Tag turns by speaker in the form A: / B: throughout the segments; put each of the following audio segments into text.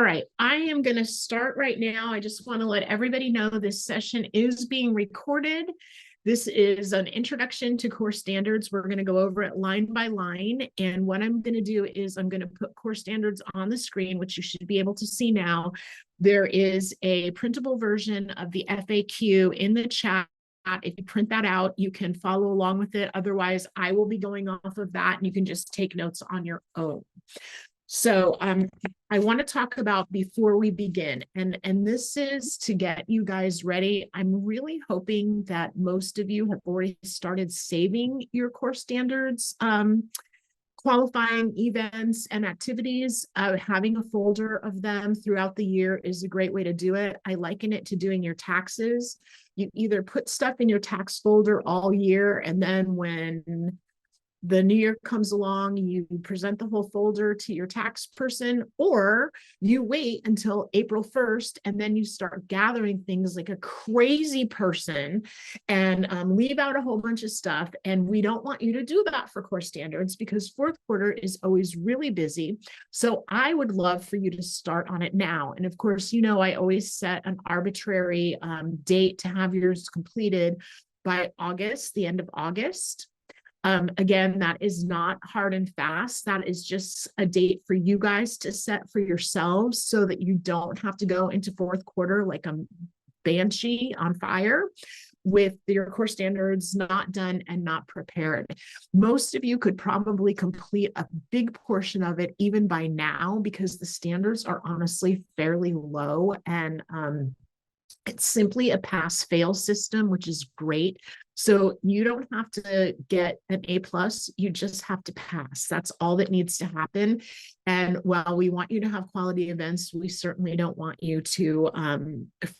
A: right, I am going to start right now. I just want to let everybody know this session is being recorded. This is an introduction to core standards. We're going to go over it line by line. And what I'm going to do is I'm going to put core standards on the screen, which you should be able to see now. There is a printable version of the FAQ in the chat. If you print that out, you can follow along with it. Otherwise, I will be going off of that and you can just take notes on your own. So I want to talk about before we begin, and this is to get you guys ready. I'm really hoping that most of you have already started saving your core standards qualifying events and activities. Having a folder of them throughout the year is a great way to do it. I liken it to doing your taxes. You either put stuff in your tax folder all year, and then when the new year comes along, you present the whole folder to your tax person, or you wait until April 1st and then you start gathering things like a crazy person and leave out a whole bunch of stuff. And we don't want you to do that for core standards because fourth quarter is always really busy. So I would love for you to start on it now. And of course, you know, I always set an arbitrary date to have yours completed by August, the end of August. Again, that is not hard and fast. That is just a date for you guys to set for yourselves so that you don't have to go into fourth quarter like a banshee on fire with your core standards not done and not prepared. Most of you could probably complete a big portion of it even by now because the standards are honestly fairly low, and it's simply a pass-fail system, which is great. So you don't have to get an A+, you just have to pass. That's all that needs to happen. And while we want you to have quality events, we certainly don't want you to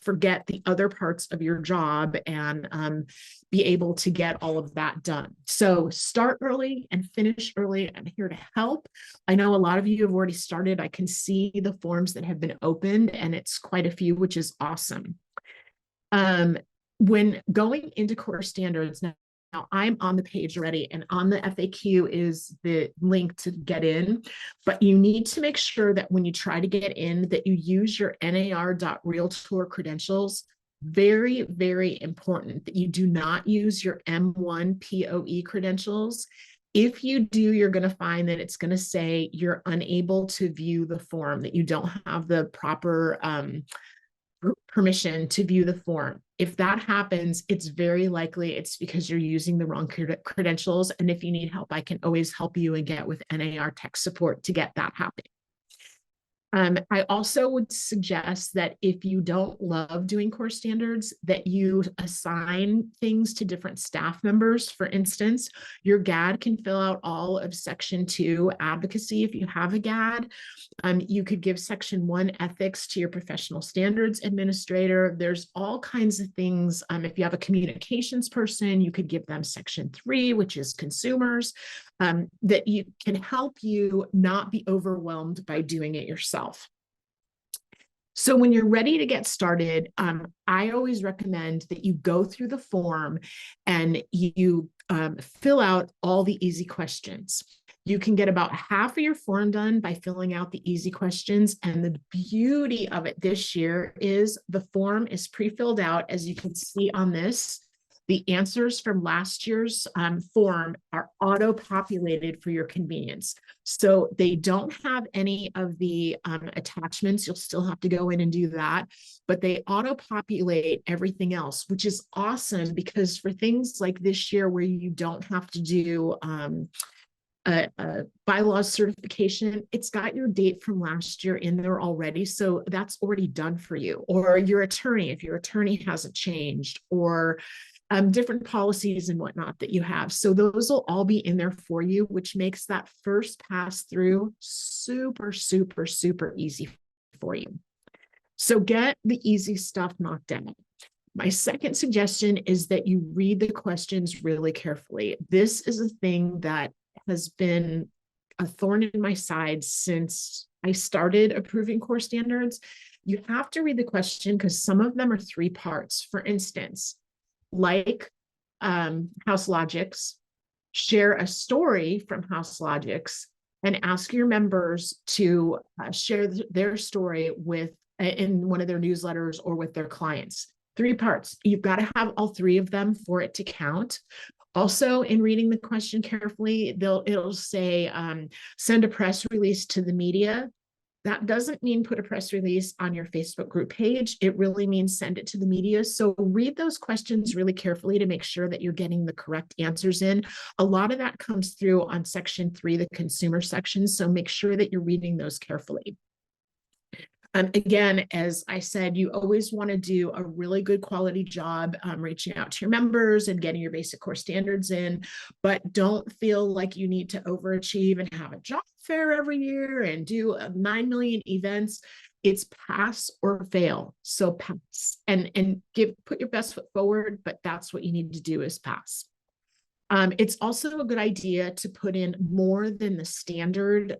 A: forget the other parts of your job and be able to get all of that done. So start early and finish early. I'm here to help. I know a lot of you have already started. I can see the forms that have been opened, and it's quite a few, which is awesome. When going into core standards now, I'm on the page already, and on the FAQ is the link to get in, but you need to make sure that when you try to get in that you use your NAR.Realtor credentials. Very, very important that you do not use your M1 POE credentials. If you do, you're going to find that it's going to say you're unable to view the form, that you don't have the proper permission to view the form. If that happens, it's very likely it's because you're using the wrong credentials. And if you need help, I can always help you and get with NAR tech support to get that happening. I also would suggest that if you don't love doing core standards, that you assign things to different staff members. For instance, your GAD can fill out all of Section 2 advocacy if you have a GAD. You could give Section 1 ethics to your professional standards administrator. There's all kinds of things. If you have a communications person, you could give them Section 3, which is consumers, that you can help you not be overwhelmed by doing it yourself. So when you're ready to get started, I always recommend that you go through the form and you fill out all the easy questions. You can get about half of your form done by filling out the easy questions. And the beauty of it this year is the form is pre-filled out, as you can see on this. The answers from last year's form are auto-populated for your convenience. So they don't have any of the attachments. You'll still have to go in and do that, but they auto-populate everything else, which is awesome because for things like this year where you don't have to do a bylaws certification, it's got your date from last year in there already. So that's already done for you. Or your attorney, if your attorney hasn't changed, or different policies and whatnot that you have. So those will all be in there for you, which makes that first pass through super, super, super easy for you. So get the easy stuff knocked out. My second suggestion is that you read the questions really carefully. This is a thing that has been a thorn in my side since I started approving core standards. You have to read the question because some of them are 3 parts. For instance, like House Logics, share a story from House Logics, and ask your members to share their story with in one of their newsletters or with their clients. 3 parts. You've got to have all 3 of them for it to count. Also, in reading the question carefully, it'll say send a press release to the media. That doesn't mean put a press release on your Facebook group page. It really means send it to the media. So read those questions really carefully to make sure that you're getting the correct answers in. A lot of that comes through on section 3, the consumer section. So make sure that you're reading those carefully. Again, as I said, you always want to do a really good quality job reaching out to your members and getting your basic core standards in, but don't feel like you need to overachieve and have a job fair every year and do 9 million events. It's pass or fail. So pass and put your best foot forward, but that's what you need to do is pass. It's also a good idea to put in more than the standard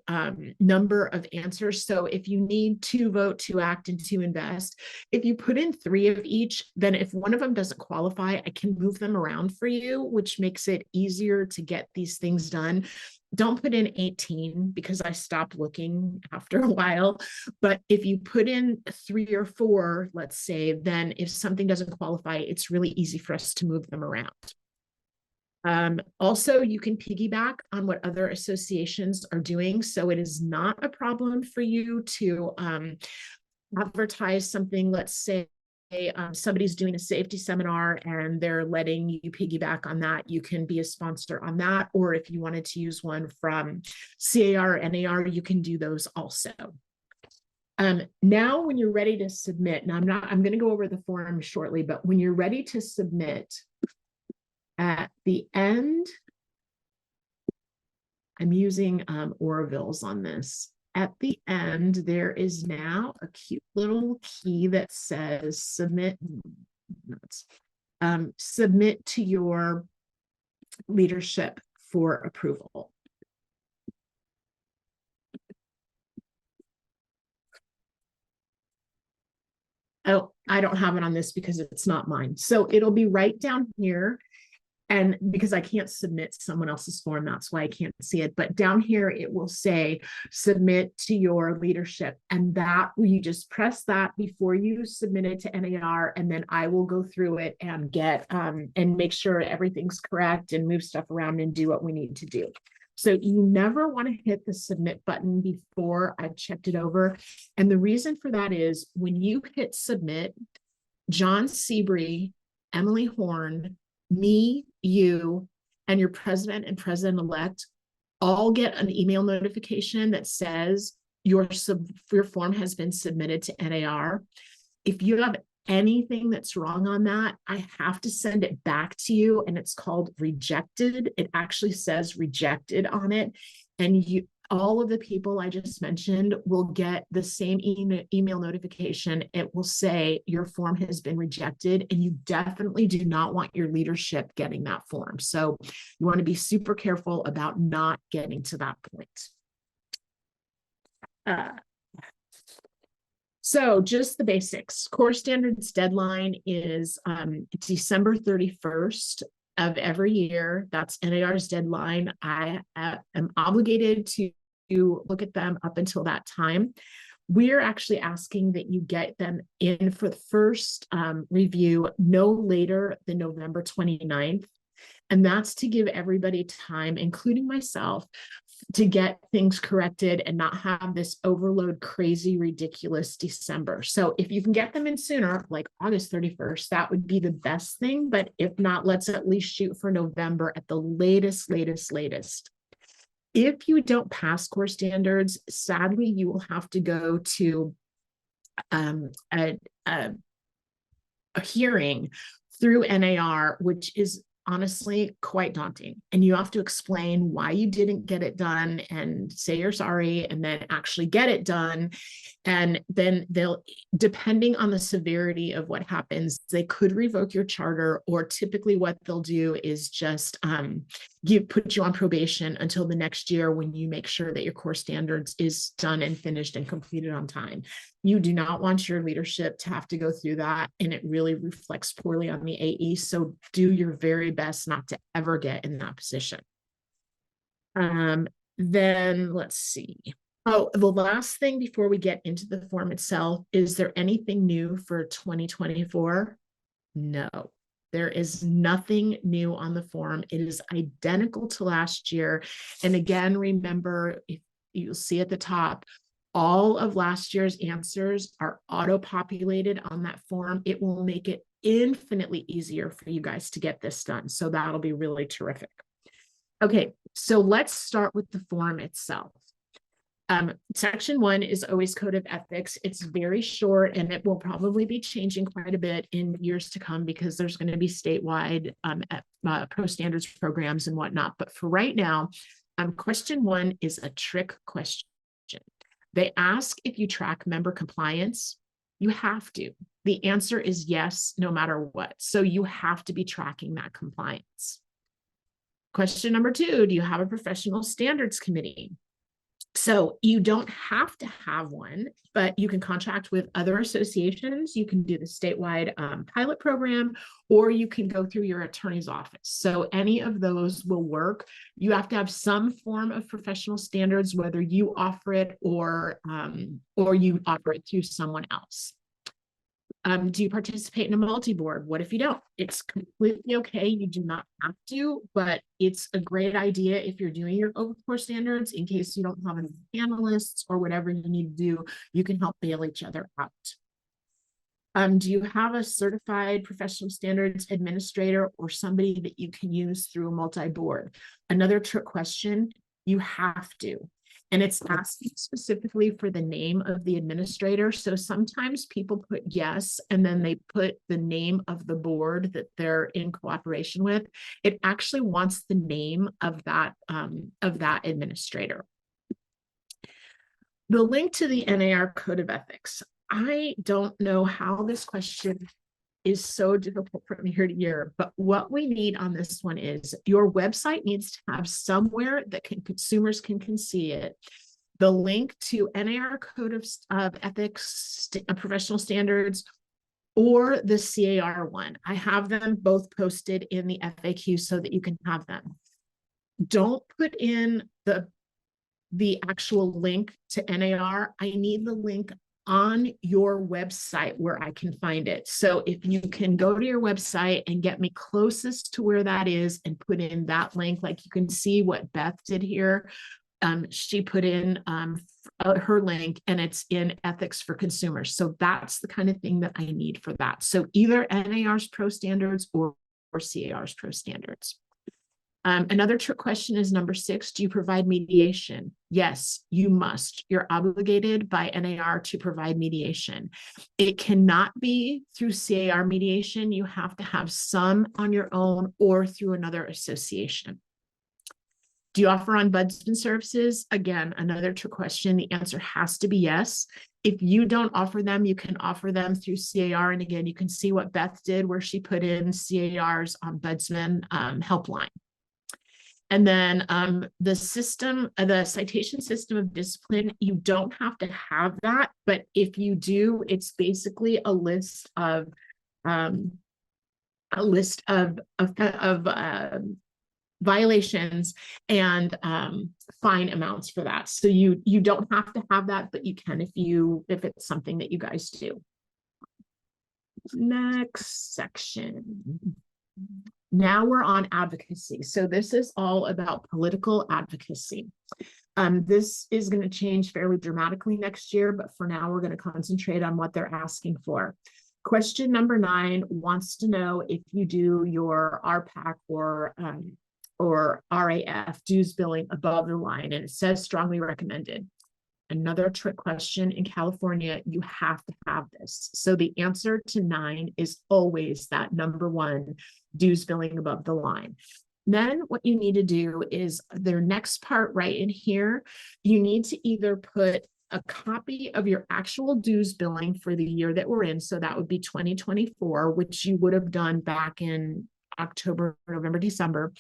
A: number of answers. So if you need to vote, to act, and to invest, if you put in 3 of each, then if one of them doesn't qualify, I can move them around for you, which makes it easier to get these things done. Don't put in 18 because I stopped looking after a while. But if you put in 3 or 4, let's say, then if something doesn't qualify, it's really easy for us to move them around. Also, you can piggyback on what other associations are doing. So it is not a problem for you to advertise something. Let's say somebody's doing a safety seminar and they're letting you piggyback on that. You can be a sponsor on that. Or if you wanted to use one from C.A.R. or N.A.R., you can do those also. Now, when you're ready to submit, now I'm going to go over the form shortly, but when you're ready to submit, at the end, I'm using Oroville's on this. At the end, there is now a cute little key that says submit. Submit to your leadership for approval. Oh, I don't have it on this because it's not mine. So it'll be right down here. And because I can't submit someone else's form, that's why I can't see it. But down here, it will say submit to your leadership. And that you just press that before you submit it to N.A.R. And then I will go through it and get and make sure everything's correct and move stuff around and do what we need to do. So you never want to hit the submit button before I've checked it over. And the reason for that is when you hit submit, John Seabury, Emily Horn, me, you, and your president and president-elect all get an email notification that says your form has been submitted to N.A.R. If you have anything that's wrong on that, I have to send it back to you, and it's called rejected. It actually says rejected on it, and all of the people I just mentioned will get the same email notification. It will say your form has been rejected, and you definitely do not want your leadership getting that form. So you want to be super careful about not getting to that point. So just the basics. Core Standards deadline is December 31st of every year. That's N.A.R.'s deadline. I am obligated to look at them up until that time. We're actually asking that you get them in for the first review no later than November 29th. And that's to give everybody time, including myself, to get things corrected and not have this overload, crazy, ridiculous December. So if you can get them in sooner, like August 31st, that would be the best thing. But if not, let's at least shoot for November at the latest. If you don't pass core standards, sadly, you will have to go to a hearing through N.A.R., which is honestly quite daunting. And you have to explain why you didn't get it done and say you're sorry and then actually get it done. And then they'll, depending on the severity of what happens, they could revoke your charter, or typically what they'll do is just put you on probation until the next year when you make sure that your core standards is done and finished and completed on time. You do not want your leadership to have to go through that, and it really reflects poorly on the AE. So do your very best not to ever get in that position. Then let's see. Oh, the last thing before we get into the form itself, is there anything new for 2024? No, there is nothing new on the form. It is identical to last year. And again, remember, if you'll see at the top, all of last year's answers are auto-populated on that form. It will make it infinitely easier for you guys to get this done. So that'll be really terrific. Okay, so let's start with the form itself. Section 1 is always Code of Ethics. It's very short, and it will probably be changing quite a bit in years to come because there's going to be statewide pro standards programs and whatnot. But for right now, question 1 is a trick question. They ask if you track member compliance. You have to. The answer is yes, no matter what. So you have to be tracking that compliance. Question number 2, do you have a professional standards committee? So you don't have to have one, but you can contract with other associations. You can do the statewide pilot program, or you can go through your attorney's office. So any of those will work. You have to have some form of professional standards, whether you offer it or you offer it through someone else. Do you participate in a multi-board? What if you don't? It's completely okay. You do not have to, but it's a great idea if you're doing your core standards in case you don't have any analysts or whatever you need to do, you can help bail each other out. Do you have a certified professional standards administrator or somebody that you can use through a multi-board? Another trick question, you have to. And it's asking specifically for the name of the administrator. So sometimes people put yes, and then they put the name of the board that they're in cooperation with. It actually wants the name of that administrator. The link to the NAR Code of Ethics. I don't know how this question is so difficult from year to year, but what we need on this one is your website needs to have somewhere that consumers can see it. The link to NAR Code of Ethics, Professional Standards, or the C.A.R. one. I have them both posted in the FAQ so that you can have them. Don't put in the actual link to NAR. I need the link on your website where I can find it. So if you can go to your website and get me closest to where that is and put in that link, like you can see what Beth did here. She put in her link and it's in Ethics for Consumers. So that's the kind of thing that I need for that. So either NAR's Pro Standards or C.A.R.'s Pro Standards. Another trick question is number 6. Do you provide mediation? Yes, you must. You're obligated by NAR to provide mediation. It cannot be through C.A.R. mediation. You have to have some on your own or through another association. Do you offer ombudsman services? Again, another trick question. The answer has to be yes. If you don't offer them, you can offer them through C.A.R. And again, you can see what Beth did where she put in C.A.R.'s ombudsman helpline. And then the citation system of discipline, you don't have to have that, but if you do, it's basically a list of violations and fine amounts for that. So you don't have to have that, but you can if it's something that you guys do. Next section. Now we're on advocacy. So this is all about political advocacy. This is going to change fairly dramatically next year, but for now we're going to concentrate on what they're asking for. Question number 9 wants to know if you do your RPAC or RAF dues billing above the line, and it says strongly recommended. Another trick question, in California, you have to have this. So the answer to 9 is always that number 1, dues billing above the line. Then what you need to do is their next part right in here, you need to either put a copy of your actual dues billing for the year that we're in. So that would be 2024, which you would have done back in October, November, December.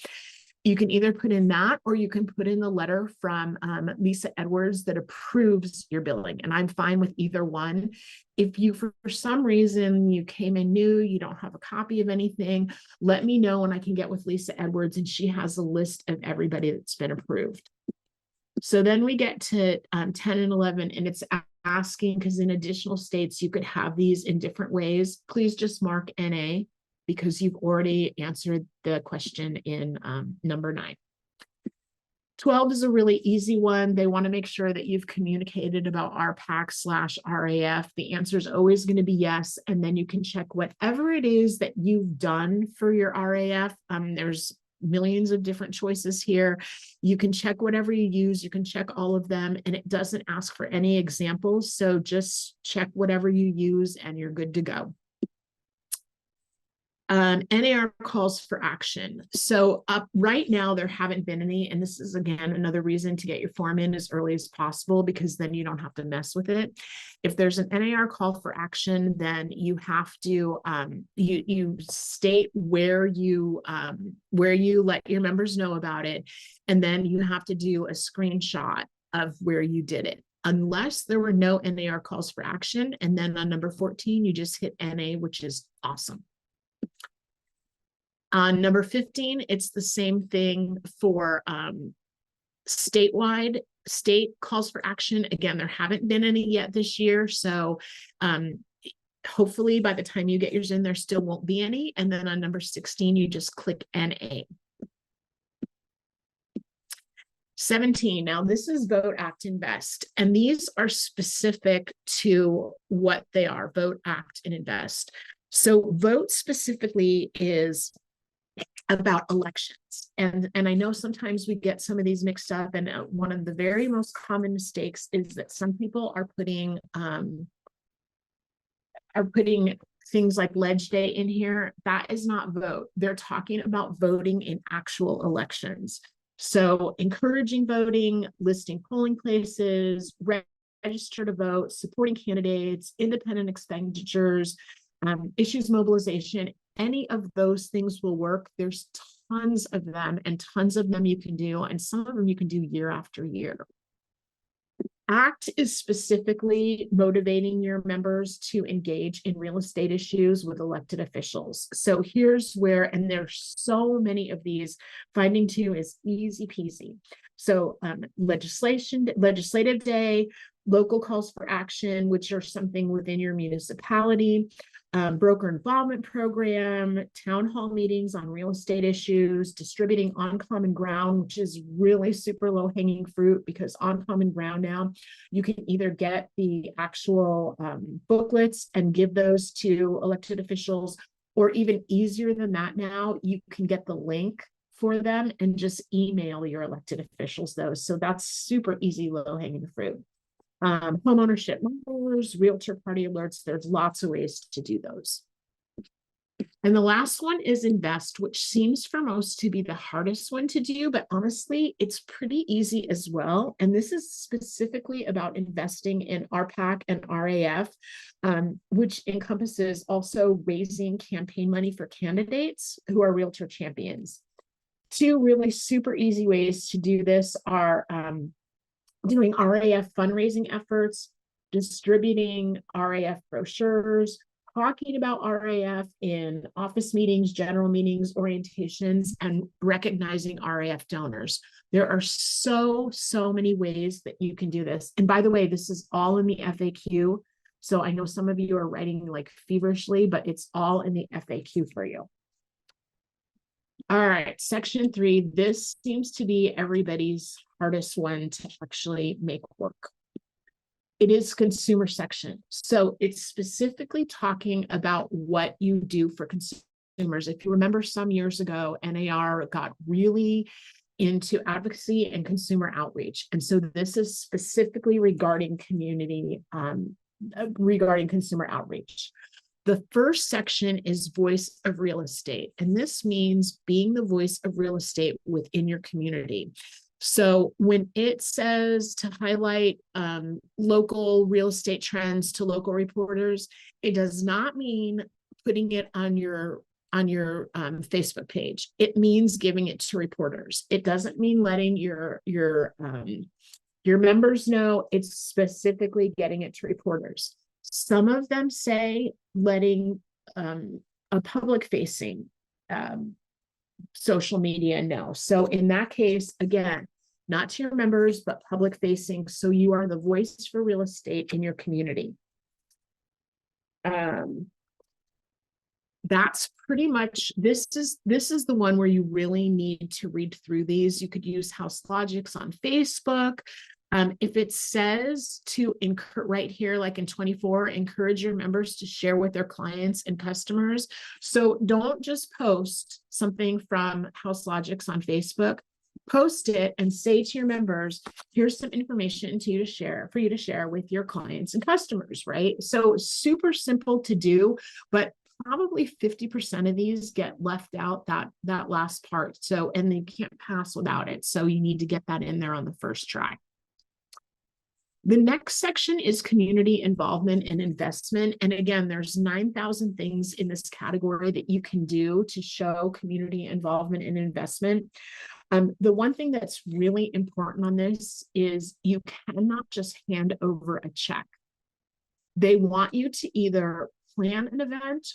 A: You can either put in that or you can put in the letter from Lisa Edwards that approves your billing. And I'm fine with either one. If you, for some reason, you came in new, you don't have a copy of anything, let me know and I can get with Lisa Edwards and she has a list of everybody that's been approved. So then we get to 10 and 11, and it's asking, because in additional states, you could have these in different ways. Please just mark NA because you've already answered the question in number 9. 12 is a really easy one. They want to make sure that you've communicated about RPAC/RAF. The answer is always going to be yes. And then you can check whatever it is that you've done for your RAF. There's millions of different choices here. You can check whatever you use. You can check all of them, and it doesn't ask for any examples. So just check whatever you use and you're good to go. NAR calls for action. So right now, there haven't been any. And this is, again, another reason to get your form in as early as possible, because then you don't have to mess with it. If there's an NAR call for action, then you have to, you state where you let your members know about it. And then you have to do a screenshot of where you did it, unless there were no NAR calls for action. And then on number 14, you just hit NA, which is awesome. On number 15, it's the same thing for statewide. State calls for action. Again, there haven't been any yet this year. So hopefully by the time you get yours in, there still won't be any. And then on number 16, you just click NA. 17, now this is Vote, Act, Invest. And these are specific to what they are, Vote, Act, and Invest. So vote specifically is about elections. And I know sometimes we get some of these mixed up. And one of the very most common mistakes is that some people are putting things like Ledge Day in here. That is not vote. They're talking about voting in actual elections. So encouraging voting, listing polling places, register to vote, supporting candidates, independent expenditures, issues mobilization, any of those things will work. There's tons of them, and tons of them you can do, and some of them you can do year after year. ACT is specifically motivating your members to engage in real estate issues with elected officials. So here's where, and there's so many of these, finding two is easy peasy. So legislative day, local calls for action, which are something within your municipality, broker involvement program, town hall meetings on real estate issues, distributing on common ground, which is really super low hanging fruit, because on common ground now, you can either get the actual booklets and give those to elected officials, or even easier than that now, you can get the link for them and just email your elected officials those. So that's super easy, low hanging fruit. Home ownership numbers, realtor party alerts. There's lots of ways to do those. And the last one is invest, which seems for most to be the hardest one to do, but honestly, it's pretty easy as well. And this is specifically about investing in RPAC and RAF, which encompasses also raising campaign money for candidates who are realtor champions. Two really super easy ways to do this are doing RAF fundraising efforts, distributing RAF brochures, talking about RAF in office meetings, general meetings, orientations, and recognizing RAF donors. There are so many ways that you can do this. And by the way, this is all in the FAQ. So I know some of you are writing like feverishly, but it's all in the FAQ for you. All right, section 3, this seems to be everybody's hardest one to actually make work. It is consumer section. So it's specifically talking about what you do for consumers. If you remember some years ago, NAR got really into advocacy and consumer outreach. And so this is specifically regarding community, regarding consumer outreach. The first section is voice of real estate. And this means being the voice of real estate within your community. So when it says to highlight local real estate trends to local reporters, it does not mean putting it on your Facebook page. It means giving it to reporters. It doesn't mean letting your members know. It's specifically getting it to reporters. Some of them say letting a public facing social media know. So in that case, again, not to your members, but public facing. So you are the voice for real estate in your community. That's pretty much, this is the one where you really need to read through these. You could use House Logics on Facebook. If it says to right here, like in 24, encourage your members to share with their clients and customers. So don't just post something from House Logics on Facebook. Post it and say to your members, here's some information for you to share with your clients and customers, right? So super simple to do, but probably 50% of these get left out, that last part. So, and they can't pass without it. So you need to get that in there on the first try. The next section is community involvement and investment. And again, there's 9,000 things in this category that you can do to show community involvement and investment. The one thing that's really important on this is you cannot just hand over a check. They want you to either plan an event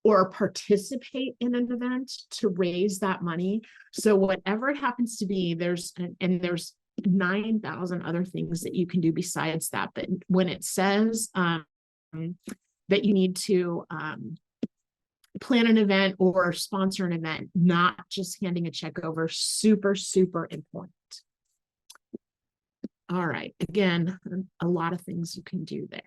A: or participate in an event to raise that money. So whatever it happens to be, there's 9,000 other things that you can do besides that. But when it says that you need to plan an event or sponsor an event, not just handing a check over, super, super important. All right, again, a lot of things you can do there.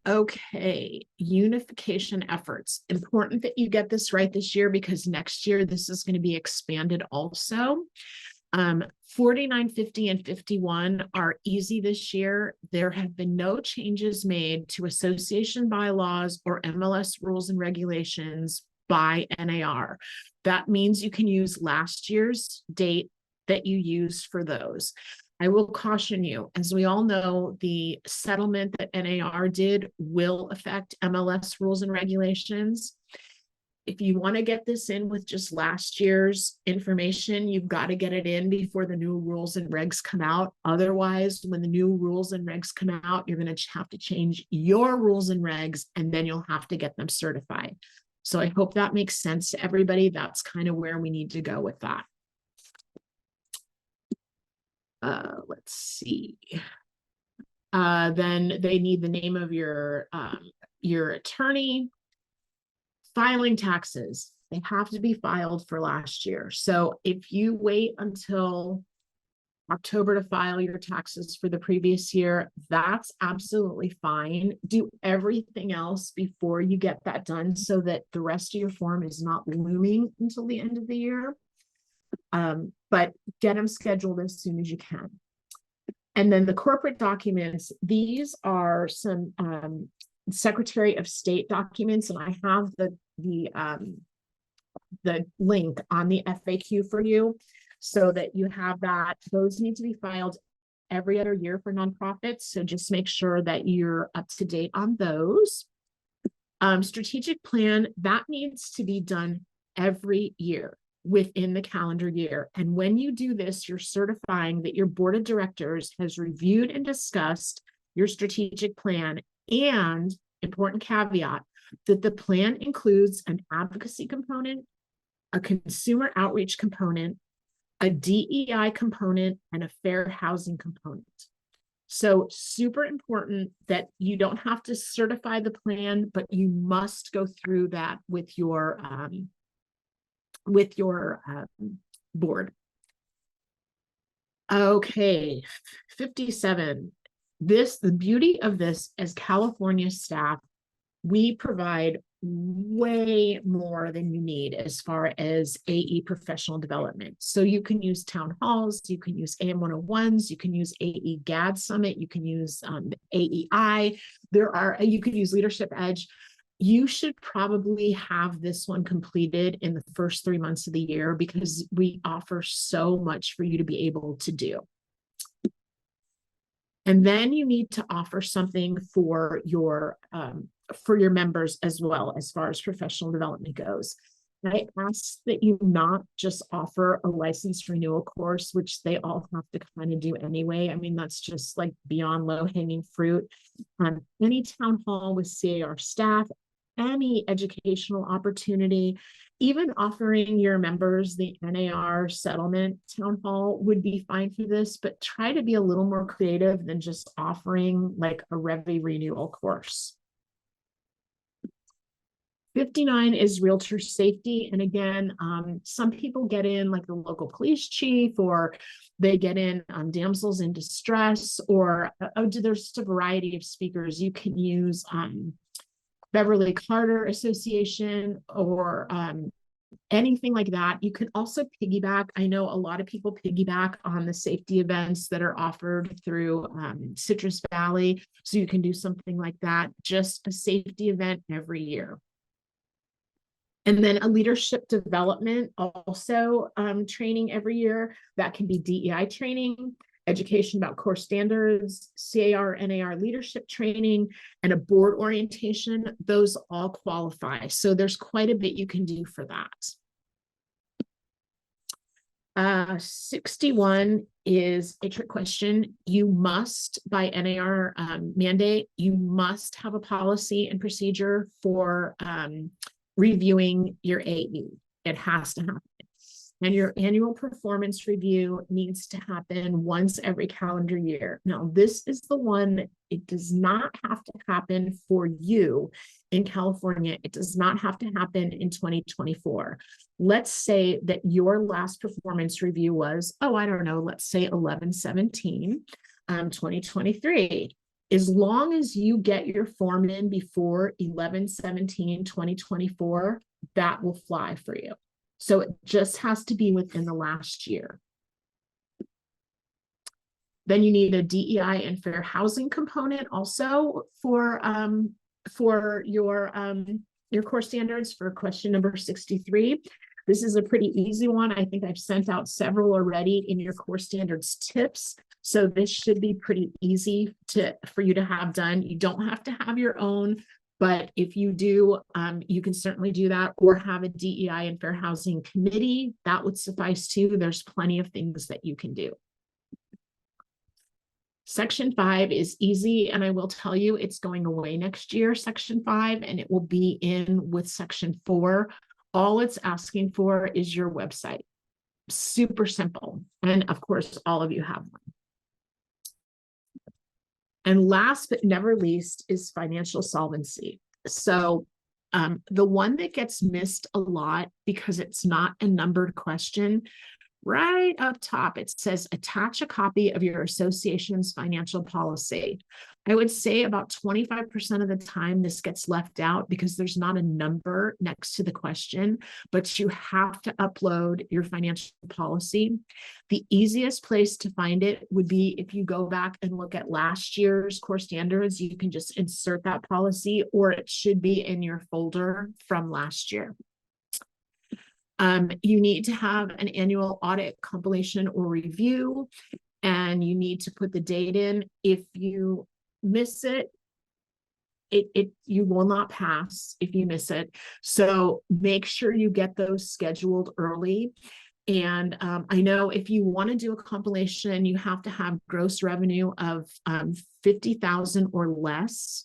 A: Okay, unification efforts. Important that you get this right this year because next year this is going to be expanded also. 49, 50, and 51 are easy this year. There have been no changes made to association bylaws or MLS rules and regulations by NAR. That means you can use last year's date that you used for those. I will caution you, as we all know, the settlement that NAR did will affect MLS rules and regulations. If you want to get this in with just last year's information, you've got to get it in before the new rules and regs come out. Otherwise, when the new rules and regs come out, you're going to have to change your rules and regs, and then you'll have to get them certified. So I hope that makes sense to everybody. That's kind of where we need to go with that. Let's see. Then they need the name of your attorney. Filing taxes, they have to be filed for last year. So if you wait until October to file your taxes for the previous year, that's absolutely fine. Do everything else before you get that done so that the rest of your form is not looming until the end of the year. But get them scheduled as soon as you can. And then the corporate documents, these are some Secretary of State documents, and I have the link on the FAQ for you so that you have that. Those need to be filed every other year for nonprofits, so just make sure that you're up to date on those. Strategic plan, that needs to be done every year within the calendar year. And when you do this, you're certifying that your board of directors has reviewed and discussed your strategic plan, and important caveat, that the plan includes an advocacy component, a consumer outreach component, a DEI component, and a fair housing component. So super important that you don't have to certify the plan, but you must go through that with your board. Okay, 57. The beauty of this, as California staff, we provide way more than you need as far as AE professional development. So you can use town halls, you can use AM 101s, you can use AE GAD Summit, you can use AEI, you could use Leadership Edge. You should probably have this one completed in the first 3 months of the year because we offer so much for you to be able to do. And then you need to offer something for your members as well, as far as professional development goes. And I ask that you not just offer a license renewal course, which they all have to kind of do anyway. I mean, that's just like beyond low-hanging fruit. Any town hall with C.A.R. staff, any educational opportunity, Even offering your members the NAR settlement town hall would be fine for this, but try to be a little more creative than just offering like a Revy renewal course. 59 is realtor safety. And again, some people get in like the local police chief, or they get in damsels in distress, or there's just a variety of speakers. You can use Beverly Carter Association, or anything like that. You can also piggyback. I know a lot of people piggyback on the safety events that are offered through Citrus Valley. So you can do something like that, just a safety event every year. And then a leadership development also training every year. That can be DEI training, education about core standards, C.A.R, NAR leadership training, and a board orientation. Those all qualify. So there's quite a bit you can do for that. 61 is a trick question. You must, by NAR mandate, you must have a policy and procedure for reviewing your AE. It has to happen. And your annual performance review needs to happen once every calendar year. Now, this is the one, it does not have to happen for you in California. It does not have to happen in 2024. Let's say that your last performance review was, I don't know, let's say 11/17, 2023. As long as you get your form in before 11/17, 2024, that will fly for you. So it just has to be within the last year. Then you need a DEI and fair housing component also for your core standards for question number 63. This is a pretty easy one. I think I've sent out several already in your core standards tips. So this should be pretty easy for you to have done. You don't have to have your own, but if you do, you can certainly do that, or have a DEI and fair housing committee. That would suffice too. There's plenty of things that you can do. Section 5 is easy, and I will tell you it's going away next year, Section 5, and it will be in with Section 4. All it's asking for is your website. Super simple. And of course, all of you have one. And last but never least is financial solvency. So the one that gets missed a lot because it's not a numbered question, right up top, it says attach a copy of your association's financial policy. I would say about 25% of the time this gets left out because there's not a number next to the question, but you have to upload your financial policy. The easiest place to find it would be if you go back and look at last year's core standards. You can just insert that policy, or it should be in your folder from last year. You need to have an annual audit compilation or review, and you need to put the date in. If you miss it, you will not pass if you miss it. So make sure you get those scheduled early. And I know if you want to do a compilation, you have to have gross revenue of 50,000 or less.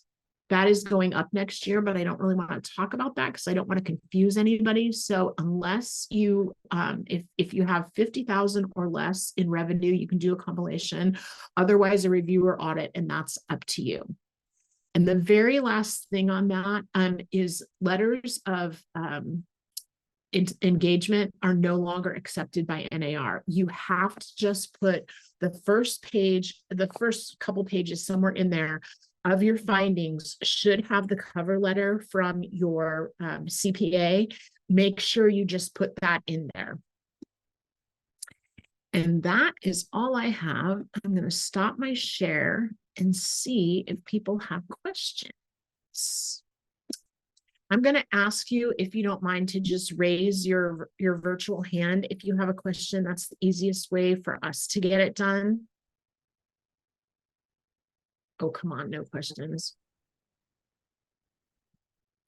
A: That is going up next year, but I don't really want to talk about that because I don't want to confuse anybody. So unless you, if you have 50,000 or less in revenue, you can do a compilation. Otherwise, a review or audit, and that's up to you. And the very last thing on that is letters of engagement are no longer accepted by NAR. You have to just put the first page, the first couple pages somewhere in there of your findings should have the cover letter from your CPA. Make sure you just put that in there. And that is all I have. I'm going to stop my share and see if people have questions. I'm going to ask you, if you don't mind, to just raise your virtual hand if you have a question. That's the easiest way for us to get it done. Oh, come on, no questions.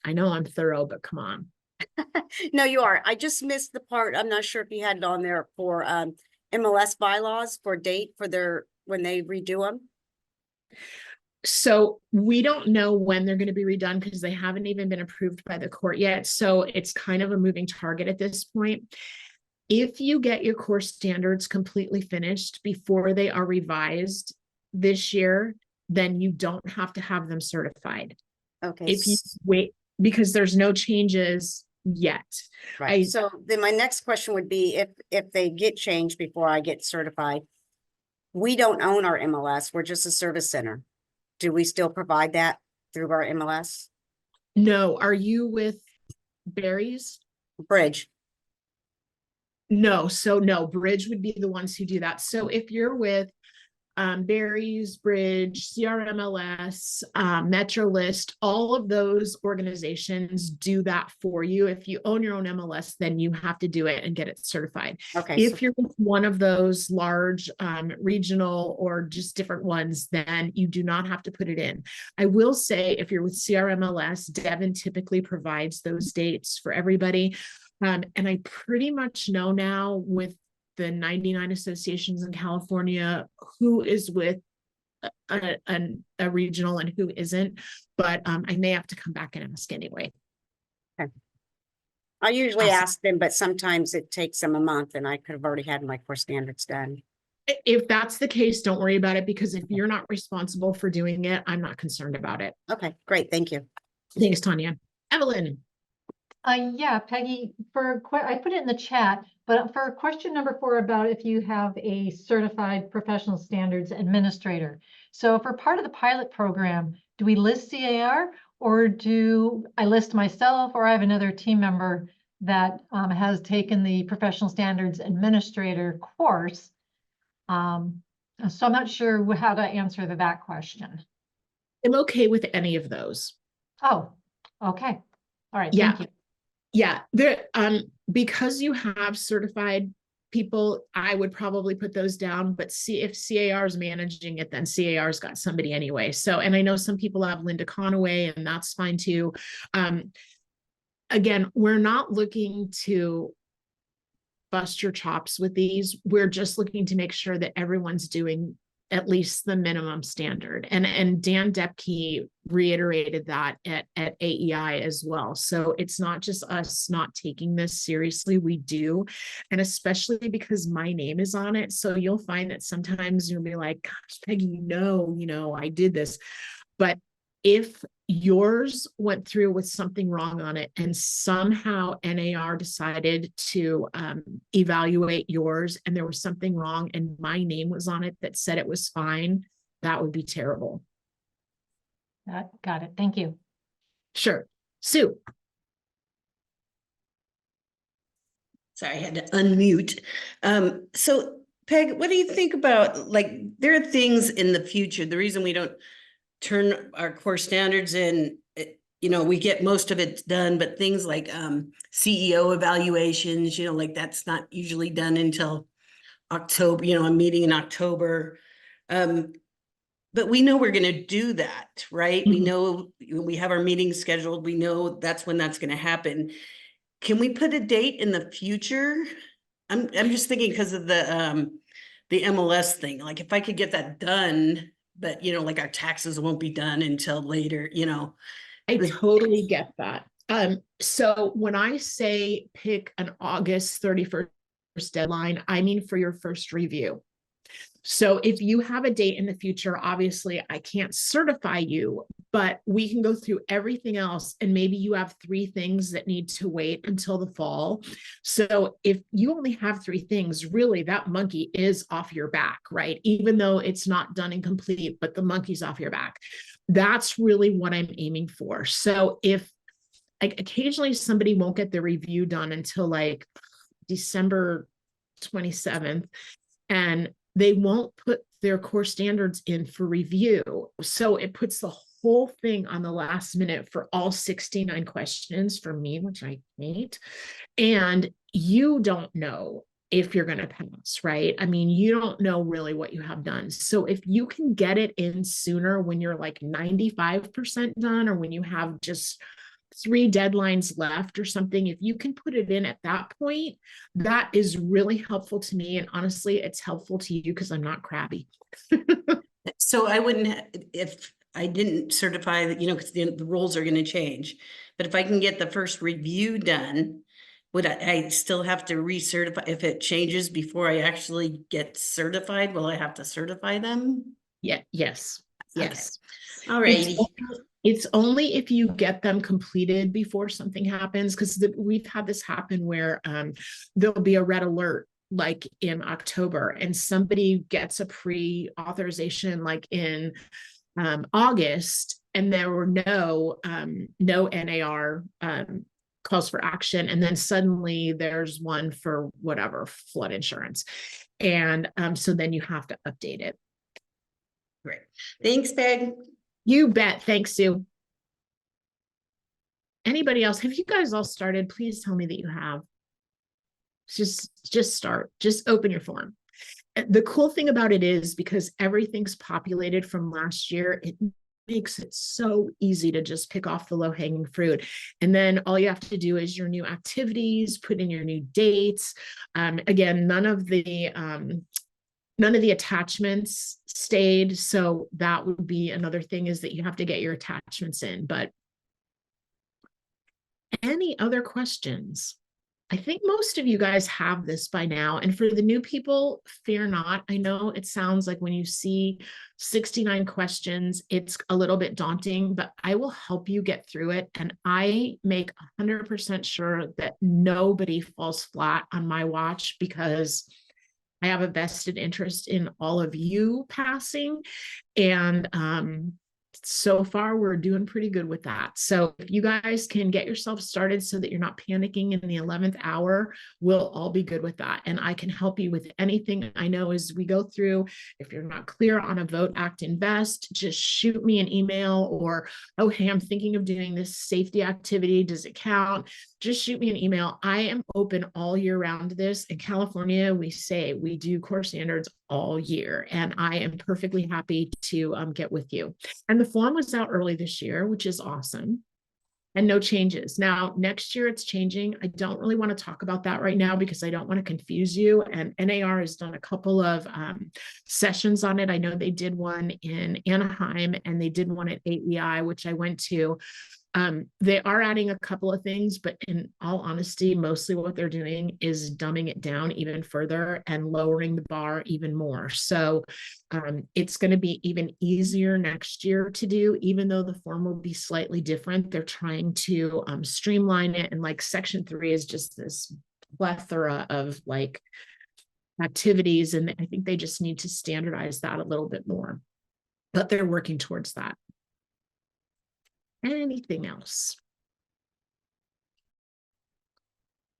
A: I know I'm thorough, but come on.
B: No, you are. I just missed the part. I'm not sure if you had it on there for MLS bylaws for date for their when they redo them.
A: So we don't know when they're going to be redone because they haven't even been approved by the court yet. So it's kind of a moving target at this point. If you get your course standards completely finished before they are revised this year, then you don't have to have them certified.
B: Okay,
A: If you wait, because there's no changes yet.
B: right. So then my next question would be if they get changed before I get certified, we don't own our MLS. We're just a service center. Do we still provide that through our MLS?
A: No, are you with Barry's?
B: Bridge.
A: No, so no, Bridge would be the ones who do that. So if you're with Barry's, Bridge, CRMLS, MetroList, all of those organizations do that for you. If you own your own MLS, then you have to do it and get it certified.
B: Okay.
A: If you're with one of those large regional or just different ones, then you do not have to put it in. I will say if you're with CRMLS, Devin typically provides those dates for everybody. And I pretty much know now with the 99 associations in California who is with a regional and who isn't, but I may have to come back and ask anyway.
B: Okay. I usually
A: Awesome.
B: ask them, but sometimes it takes them a month and I could have already had my core standards done.
A: If that's the case, don't worry about it, because if you're not responsible for doing it, I'm not concerned about it.
B: Okay, great. Thank you.
A: Thanks, Tanya. Evelyn.
C: Yeah, Peggy, I put it in the chat, but for question number 4 about if you have a certified professional standards administrator. So for part of the pilot program, do we list C.A.R. or do I list myself, or I have another team member that has taken the professional standards administrator course? So I'm not sure how to answer that question.
A: I'm okay with any of those.
C: Oh, okay. All right,
A: yeah.
C: Thank you.
A: Yeah, because you have certified people, I would probably put those down, but see if C.A.R. is managing it, then C.A.R.'s got somebody anyway. So, and I know some people have Linda Conaway, and that's fine too. Again, we're not looking to bust your chops with these. We're just looking to make sure that everyone's doing at least the minimum standard. And Dan Depke reiterated that at AEI as well. So it's not just us not taking this seriously, we do. And especially because my name is on it. So you'll find that sometimes you'll be like, gosh, Peggy, you know, I did this. But if yours went through with something wrong on it and somehow NAR decided to evaluate yours and there was something wrong and my name was on it that said it was fine, that would be terrible.
C: Got it. Thank you.
A: Sure. Sue.
D: Sorry, I had to unmute. So Peg, what do you think about, like, there are things in the future, the reason we don't turn our core standards in, you know, we get most of it done, but things like CEO evaluations, you know, like that's not usually done until October, you know, a meeting in October. But we know we're going to do that, right? We know we have our meetings scheduled. We know that's when that's going to happen. Can we put a date in the future? I'm just thinking because of the MLS thing. Like if I could get that done, but you know, like our taxes won't be done until later, you know.
A: I totally get that. So when I say pick an August 31st deadline, I mean for your first review. So if you have a date in the future, obviously I can't certify you, but we can go through everything else. And maybe you have 3 things that need to wait until the fall. So if you only have 3 things, really that monkey is off your back, right? Even though it's not done and complete, but the monkey's off your back. That's really what I'm aiming for. So if like occasionally somebody won't get the review done until like December 27th, and they won't put their core standards in for review. So it puts the whole thing on the last minute for all 69 questions for me, which I hate. And you don't know if you're going to pass, right? I mean, you don't know really what you have done. So if you can get it in sooner when you're like 95% done, or when you have just 3 deadlines left or something, if you can put it in at that point, that is really helpful to me. And honestly, it's helpful to you because I'm not crabby.
D: So I wouldn't, if I didn't certify that, because the roles are gonna change. But if I can get the first review done, would I still have to recertify if it changes before I actually get certified? Will I have to certify them?
A: Yeah, yes,
D: Okay.
A: yes.
D: All
A: It's
D: righty.
A: it's only if you get them completed before something happens, because we've had this happen where there'll be a red alert like in October, and somebody gets a pre-authorization like in August, and there were no NAR calls for action, and then suddenly there's one for whatever flood insurance, and so then you have to update it.
D: Great. Thanks, Peg.
A: You bet. Thanks, Sue. Anybody else? Have you guys all started? Please tell me that you have. Just start. Just open your form. The cool thing about it is because everything's populated from last year, it makes it so easy to just pick off the low-hanging fruit. And then all you have to do is your new activities, put in your new dates. Again, none of the attachments stayed. So that would be another thing, is that you have to get your attachments in. But any other questions? I think most of you guys have this by now. And for the new people, fear not. I know it sounds like when you see 69 questions, it's a little bit daunting, but I will help you get through it. And I make 100% sure that nobody falls flat on my watch, because I have a vested interest in all of you passing. And so far we're doing pretty good with that. So if you guys can get yourself started so that you're not panicking in the 11th hour, we'll all be good with that. And I can help you with anything I know as we go through. If you're not clear on a Vote, Act, Invest, just shoot me an email, or, oh, hey, I'm thinking of doing this safety activity. Does it count? Just shoot me an email. I am open all year round to this. In California, we say we do core standards all year, and I am perfectly happy to get with you. And the form was out early this year, which is awesome, and no changes. Now, next year it's changing. I don't really want to talk about that right now because I don't want to confuse you. And NAR has done a couple of sessions on it. I know they did one in Anaheim, and they did one at AEI, which I went to. They are adding a couple of things, but in all honesty, mostly what they're doing is dumbing it down even further and lowering the bar even more. So it's going to be even easier next year to do, even though the form will be slightly different. They're trying to streamline it. And like Section 3 is just this plethora of like activities. And I think they just need to standardize that a little bit more, but they're working towards that. Anything else?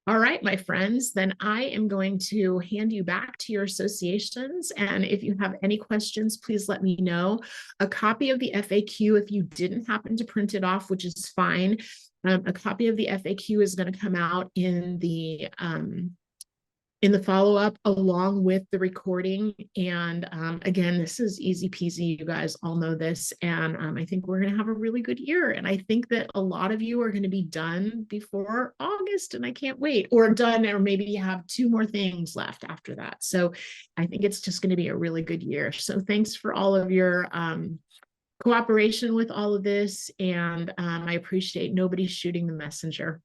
A: All right, my friends, then I am going to hand you back to your associations. And if you have any questions, please let me know. A copy of the FAQ, if you didn't happen to print it off, which is fine, a copy of the FAQ is going to come out in the follow-up along with the recording. And again, this is easy peasy. You guys all know this. And I think we're going to have a really good year. And I think that a lot of you are going to be done before August, and I can't wait, or done, or maybe you have 2 more things left after that. So I think it's just going to be a really good year. So thanks for all of your cooperation with all of this. And I appreciate nobody shooting the messenger.